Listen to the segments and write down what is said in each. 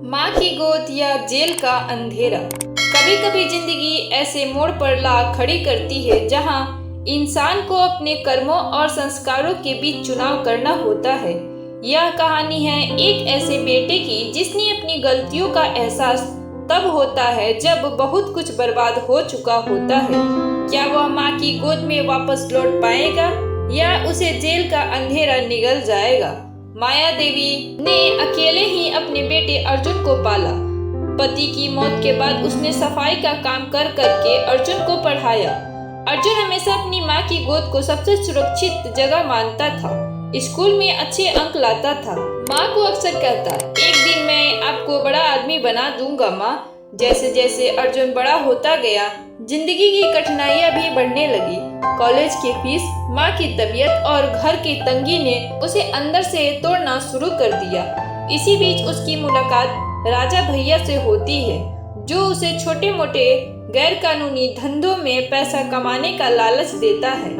माँ की गोद या जेल का अंधेरा। कभी कभी जिंदगी ऐसे मोड़ पर ला खड़ी करती है जहाँ इंसान को अपने कर्मों और संस्कारों के बीच चुनाव करना होता है। यह कहानी है एक ऐसे बेटे की जिसने अपनी गलतियों का एहसास तब होता है जब बहुत कुछ बर्बाद हो चुका होता है। क्या वह माँ की गोद में वापस लौट पाएगा या उसे जेल का अंधेरा निगल जाएगा? माया देवी ने अकेले ही अपने बेटे अर्जुन को पाला। पति की मौत के बाद उसने सफाई का काम कर करके अर्जुन को पढ़ाया। अर्जुन हमेशा अपनी माँ की गोद को सबसे सुरक्षित जगह मानता था। स्कूल में अच्छे अंक लाता था। माँ को अक्सर कहता, एक दिन मैं आपको बड़ा आदमी बना दूंगा माँ। जैसे जैसे अर्जुन बड़ा होता गया, जिंदगी की कठिनाइयाँ भी बढ़ने लगी। कॉलेज की फीस, माँ की तबीयत और घर की तंगी ने उसे अंदर से तोड़ना शुरू कर दिया। इसी बीच उसकी मुलाकात राजा भैया से होती है, जो उसे छोटे मोटे गैर कानूनी धंधों में पैसा कमाने का लालच देता है।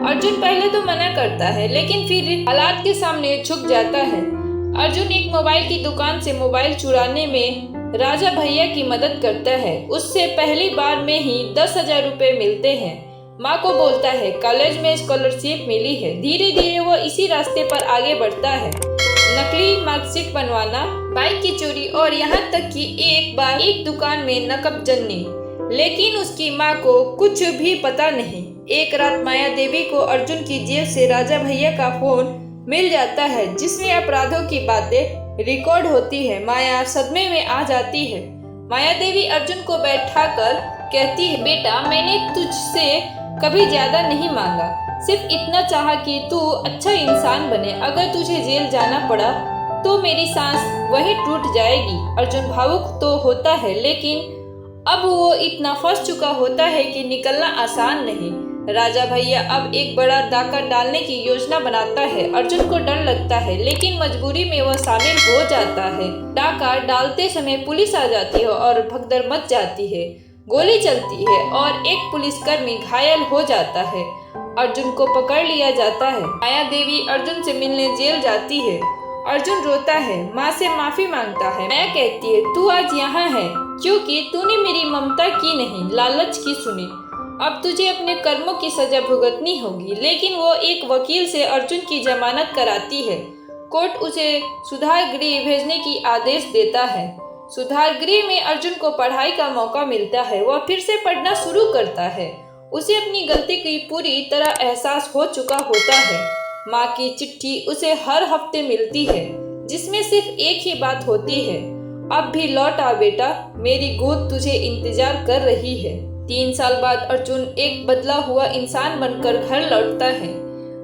अर्जुन पहले तो मना करता है, लेकिन फिर हालात के सामने झुक जाता है। अर्जुन एक मोबाइल की दुकान से मोबाइल चुराने में राजा भैया की मदद करता है। उससे पहली बार में ही 10,000 रुपए मिलते हैं। माँ को बोलता है कॉलेज में स्कॉलरशिप मिली है। धीरे धीरे वो इसी रास्ते पर आगे बढ़ता है। नकली मार्कशीट बनवाना, बाइक की चोरी और यहाँ तक कि एक बार एक दुकान में नकबजनी। लेकिन उसकी माँ को कुछ भी पता नहीं। एक रात माया देवी को अर्जुन की जेब से राजा भैया का फोन मिल जाता है, जिसमें अपराधों की बातें रिकॉर्ड होती है। माया सदमे में आ जाती है। माया देवी अर्जुन को बैठाकर कहती है, बेटा मैंने तुझसे कभी ज्यादा नहीं मांगा, सिर्फ इतना चाहा कि तू अच्छा इंसान बने। अगर तुझे जेल जाना पड़ा तो मेरी सांस वहीं टूट जाएगी। अर्जुन भावुक तो होता है, लेकिन अब वो इतना फंस चुका होता है कि निकलना आसान नहीं। राजा भैया अब एक बड़ा डाका डालने की योजना बनाता है। अर्जुन को डर लगता है, लेकिन मजबूरी में वह शामिल हो जाता है। डाका डालते समय पुलिस आ जाती है और भगदड़ मच जाती है। गोली चलती है और एक पुलिसकर्मी घायल हो जाता है। अर्जुन को पकड़ लिया जाता है। माया देवी अर्जुन से मिलने जेल जाती है। अर्जुन रोता है, माँ से माफी मांगता है। माया कहती है, तू आज यहाँ है क्योंकि तूने मेरी ममता की नहीं, लालच की सुनी। अब तुझे अपने कर्मों की सजा भुगतनी होगी। लेकिन वो एक वकील से अर्जुन की जमानत कराती है। कोर्ट उसे सुधार गृह भेजने की आदेश देता है। सुधार गृह में अर्जुन को पढ़ाई का मौका मिलता है। वह फिर से पढ़ना शुरू करता है। उसे अपनी गलती की पूरी तरह एहसास हो चुका होता है। माँ की चिट्ठी उसे हर हफ्ते मिलती है, जिसमें सिर्फ एक ही बात होती है, अब भी लौट आ बेटा, मेरी गोद तुझे इंतजार कर रही है। 3 साल बाद अर्जुन एक बदला हुआ इंसान बनकर घर लौटता है।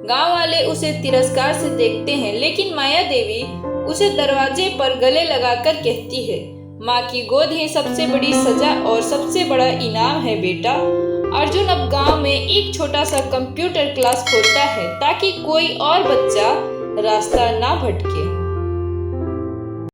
गांव वाले उसे तिरस्कार से देखते हैं, लेकिन माया देवी उसे दरवाजे पर गले लगाकर कहती है, माँ की गोद ही सबसे बड़ी सजा और सबसे बड़ा इनाम है बेटा। अर्जुन अब गांव में एक छोटा सा कंप्यूटर क्लास खोलता है, ताकि कोई और बच्चा रास्ता ना भटके।